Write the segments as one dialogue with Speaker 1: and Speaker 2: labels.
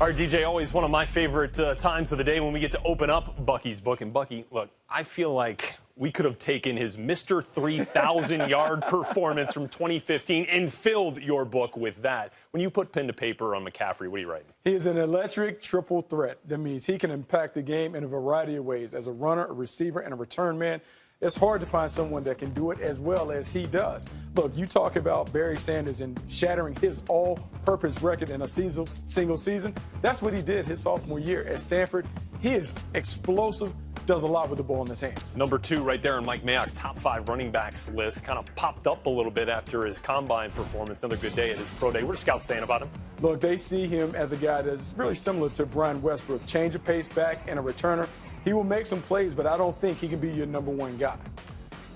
Speaker 1: All right, DJ, always one of my favorite times of the day when we get to open up Bucky's book. And Bucky, look, I feel like we could have taken his Mr. 3,000-yard performance from 2015 and filled your book with that. When you put pen to paper on McCaffrey, what are you writing?
Speaker 2: He is an electric triple threat. That means he can impact the game in a variety of ways. As a runner, a receiver, and a return man, it's hard to find someone that can do it as well as he does. Look, you talk about Barry Sanders and shattering his all-purpose record in a single season. That's what he did his sophomore year at Stanford. He is explosive, does a lot with the ball in his hands.
Speaker 1: Number 2 right there on Mike Mayock's top 5 running backs list kind of popped up a little bit after his combine performance. Another good day at his pro day. What are scouts saying about him?
Speaker 2: Look, they see him as a guy that's really similar to Brian Westbrook. Change of pace back and a returner. He will make some plays, but I don't think he can be your number one guy.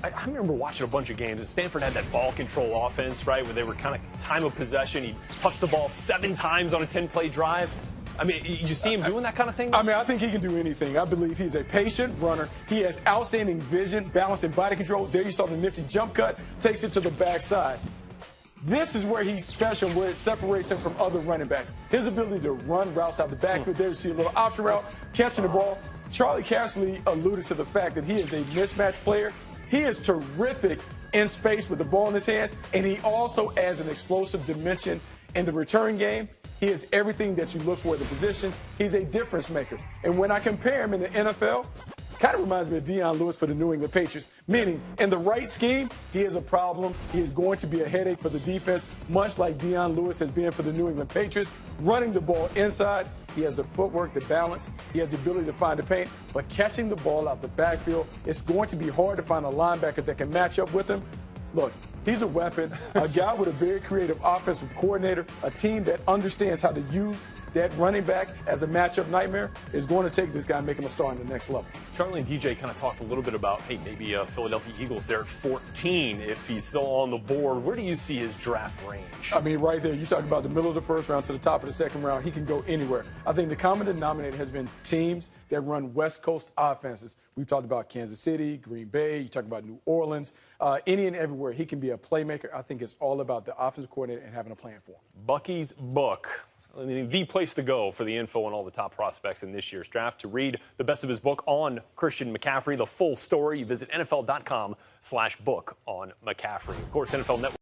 Speaker 1: I remember watching a bunch of games, and Stanford had that ball control offense, right, where they were kind of time of possession. He touched the ball 7 times on a 10-play drive. I mean, you see him doing that kind of thing?
Speaker 2: I mean, I think he can do anything. I believe he's a patient runner. He has outstanding vision, balance, and body control. There you saw the nifty jump cut, takes it to the backside. This is where he's special, where it separates him from other running backs. His ability to run routes out the backfield. There you see a little option route, catching the ball. Charlie Casserly alluded to the fact that he is a mismatch player. He is terrific in space with the ball in his hands, and he also adds an explosive dimension in the return game. He is everything that you look for in the position. He's a difference maker. And when I compare him in the NFL, kind of reminds me of Deion Lewis for the New England Patriots, meaning in the right scheme, he is a problem. He is going to be a headache for the defense, much like Deion Lewis has been for the New England Patriots. Running the ball inside, he has the footwork, the balance, he has the ability to find the paint, but catching the ball out the backfield, it's going to be hard to find a linebacker that can match up with him. Look, he's a weapon, a guy with a very creative offensive coordinator, a team that understands how to use that running back as a matchup nightmare is going to take this guy and make him a star in the next level.
Speaker 1: Charlie and DJ kind of talked a little bit about, hey, maybe Philadelphia Eagles there at 14 if he's still on the board. Where do you see his draft range?
Speaker 2: I mean, right there, you talk about the middle of the first round to the top of the second round. He can go anywhere. I think the common denominator has been teams that run West Coast offenses. We've talked about Kansas City, Green Bay. You talk about New Orleans. Any and everywhere he can be a playmaker. I think it's all about the offensive coordinator and having a plan for him.
Speaker 1: Bucky's book. I mean, the place to go for the info on all the top prospects in this year's draft. To read the best of his book on Christian McCaffrey, the full story, you visit NFL.com/book on McCaffrey. Of course, NFL Network.